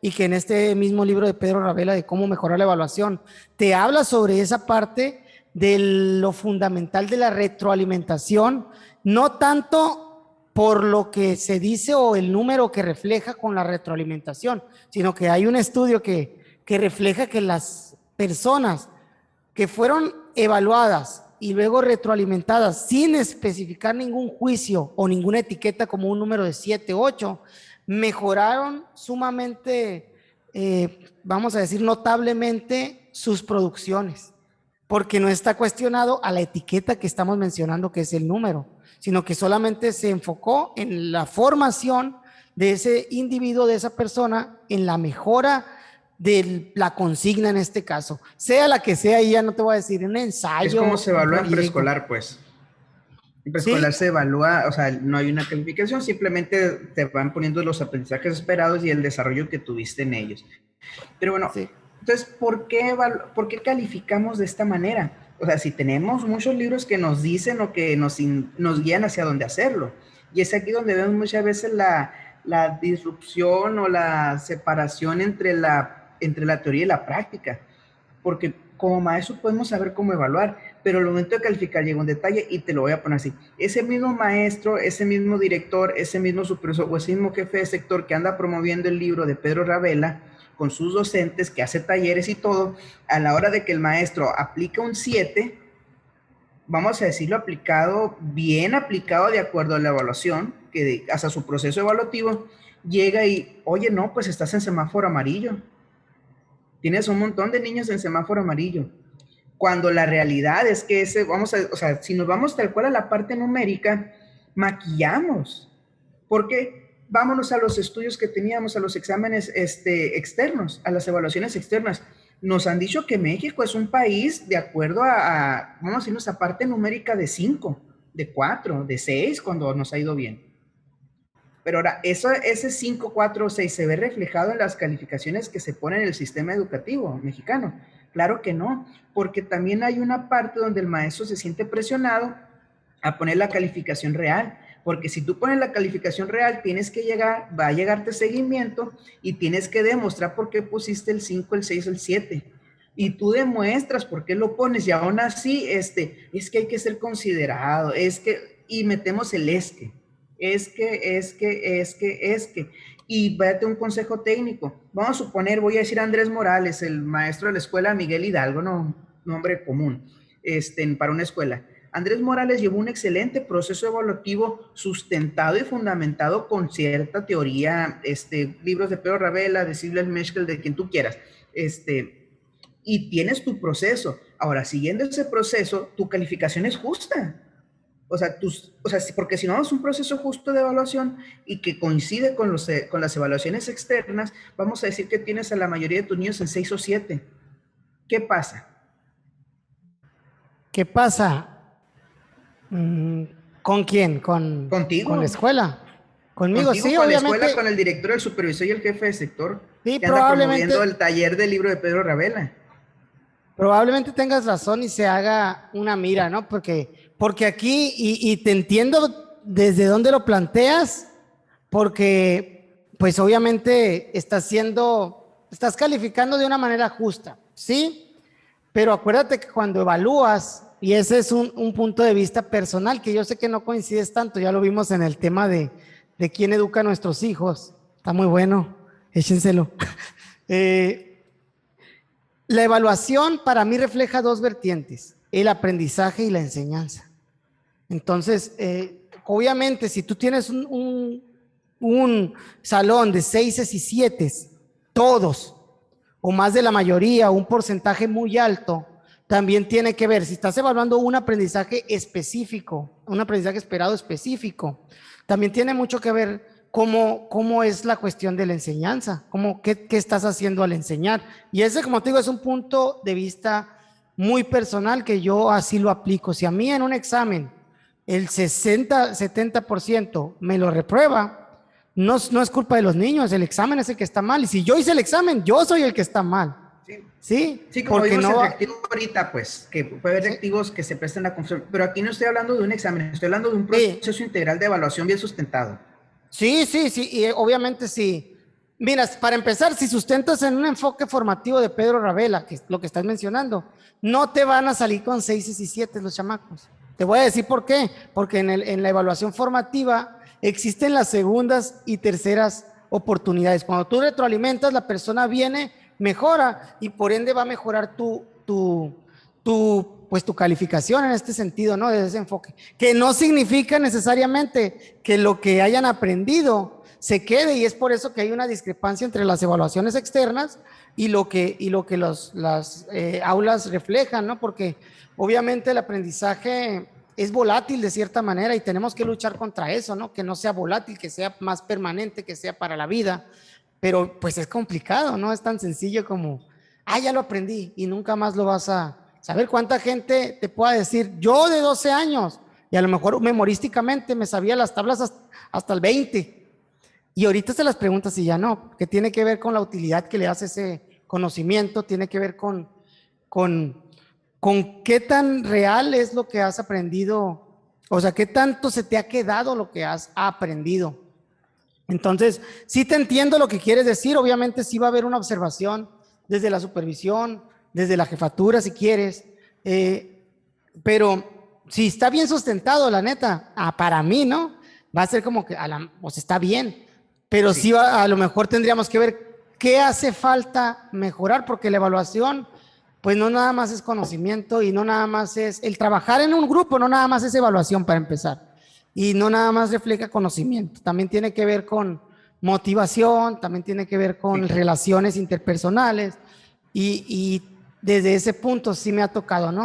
y que en este mismo libro de Pedro Ravela de cómo mejorar la evaluación, te habla sobre esa parte de lo fundamental de la retroalimentación, no tanto por lo que se dice o el número que refleja con la retroalimentación, sino que hay un estudio que refleja que las personas que fueron evaluadas y luego retroalimentadas sin especificar ningún juicio o ninguna etiqueta como un número de 7, 8, mejoraron sumamente, vamos a decir, notablemente sus producciones, porque no está cuestionado a la etiqueta que estamos mencionando, que es el número, sino que solamente se enfocó en la formación de ese individuo, de esa persona, en la mejora de la consigna en este caso, sea la que sea, y ya no te voy a decir un Es ensayo, como se un evalúa en proyecto. preescolar, pues. En preescolar Sí, se evalúa, o sea, no hay una calificación, simplemente te van poniendo los aprendizajes esperados y el desarrollo que tuviste en ellos. Pero bueno, sí. entonces, ¿por qué calificamos de esta manera? O sea, si tenemos muchos libros que nos dicen o que nos guían hacia dónde hacerlo. Y es aquí donde vemos muchas veces la disrupción o la separación entre la teoría y la práctica. Porque como maestro podemos saber cómo evaluar, pero el momento de calificar llega un detalle y te lo voy a poner así. Ese mismo maestro, ese mismo director, ese mismo supervisor o ese mismo jefe de sector que anda promoviendo el libro de Pedro Ravela con sus docentes, que hace talleres y todo, a la hora de que el maestro aplica un 7, vamos a decirlo aplicado, bien aplicado de acuerdo a la evaluación, que hasta su proceso evaluativo, llega y, oye, no, pues estás en semáforo amarillo. Tienes un montón de niños en semáforo amarillo. Cuando la realidad es que o sea, si nos vamos tal cual a la parte numérica, maquillamos. Porque vámonos a los estudios que teníamos, a los exámenes externos, a las evaluaciones externas. Nos han dicho que México es un país de acuerdo vamos a decirnos, a parte numérica de 5, de 4, de 6, cuando nos ha ido bien. Pero ahora, ese 5, 4 o 6 se ve reflejado en las calificaciones que se ponen en el sistema educativo mexicano. Claro que no, porque también hay una parte donde el maestro se siente presionado a poner la calificación real, porque si tú pones la calificación real, va a llegarte seguimiento y tienes que demostrar por qué pusiste el 5, el 6, el 7. Y tú demuestras por qué lo pones y aún así, es que hay que ser considerado, y metemos el es que. Y date un consejo técnico. Vamos a suponer, voy a decir Andrés Morales, el maestro de la escuela Miguel Hidalgo, no, nombre común, para una escuela. Andrés Morales llevó un excelente proceso evaluativo sustentado y fundamentado con cierta teoría, libros de Pedro Ravela, de Silvia Meshkel, de quien tú quieras, y tienes tu proceso. Ahora, siguiendo ese proceso, tu calificación es justa. O sea, porque si no es un proceso justo de evaluación y que coincide con las evaluaciones externas, vamos a decir que tienes a la mayoría de tus niños en 6 o 7. ¿Qué pasa? ¿Qué pasa? ¿Con quién? Con la Contigo. escuela. Conmigo, Contigo, sí, con la escuela, obviamente. con el director, el supervisor y el jefe de sector Sí, que anda probablemente, promoviendo el taller del libro de Pedro Ravela. probablemente tengas razón y se haga una mira, ¿no? Porque aquí, y te entiendo desde dónde lo planteas, porque pues obviamente estás calificando de una manera justa, ¿sí? Pero acuérdate que cuando evalúas, y ese es un punto de vista personal, que yo sé que no coincides tanto, ya lo vimos en el tema de quién educa a nuestros hijos, está muy bueno, échenselo. Eh, la evaluación para mí refleja dos vertientes, el aprendizaje y la enseñanza. Entonces, obviamente, si tú tienes un salón de 6 y 7, todos, o más de la mayoría, un porcentaje muy alto, también tiene que ver, si estás evaluando un aprendizaje específico, un aprendizaje esperado específico, también tiene mucho que ver cómo es la cuestión de la enseñanza, qué estás haciendo al enseñar. Y ese, como te digo, es un punto de vista muy personal que yo así lo aplico. Si a mí en un examen el 60-70% me lo reprueba, no es culpa de los niños, el examen es el que está mal. Y si yo hice el examen, yo soy el que está mal. Sí. ¿Sí? Sí, como Porque vimos no el va. reactivo ahorita, pues, que puede haber Sí, reactivos que se presten a confusión, pero aquí no estoy hablando de un examen, estoy hablando de un sí, proceso integral de evaluación bien sustentado. sí, sí, sí, y obviamente sí. Mira, para empezar, si sustentas en un enfoque formativo de Pedro Ravela, que es lo que estás mencionando, no te van a salir con 6 y 7 los chamacos. Te voy a decir por qué. Porque en la evaluación formativa existen las segundas y terceras oportunidades. Cuando tú retroalimentas, la persona viene, mejora y por ende va a mejorar pues tu calificación en este sentido, ¿no? Desde ese enfoque. Que no significa necesariamente que lo que hayan aprendido se quede, y es por eso que hay una discrepancia entre las evaluaciones externas y lo que las aulas reflejan, ¿no? Porque obviamente el aprendizaje es volátil de cierta manera y tenemos que luchar contra eso, ¿no? Que no sea volátil, que sea más permanente, que sea para la vida, pero pues es complicado, no es tan sencillo como, ya lo aprendí y nunca más lo vas a saber. ¿Cuánta gente te pueda decir, yo de 12 años, y a lo mejor memorísticamente me sabía las tablas hasta el 20, y ahorita se las preguntas y ya no, que tiene que ver con la utilidad que le hace ese conocimiento, tiene que ver con qué tan real es lo que has aprendido, o sea, qué tanto se te ha quedado lo que has aprendido. Entonces, sí te entiendo lo que quieres decir, obviamente sí va a haber una observación desde la supervisión, desde la jefatura si quieres, pero si está bien sustentado, la neta, para mí, ¿no? Va a ser como que, o sea, está bien, pero sí, a lo mejor tendríamos que ver qué hace falta mejorar, porque la evaluación, pues no nada más es conocimiento y no nada más es, el trabajar en un grupo no nada más es evaluación para empezar, y no nada más refleja conocimiento, también tiene que ver con motivación, también tiene que ver con relaciones interpersonales, y desde ese punto sí me ha tocado, ¿no?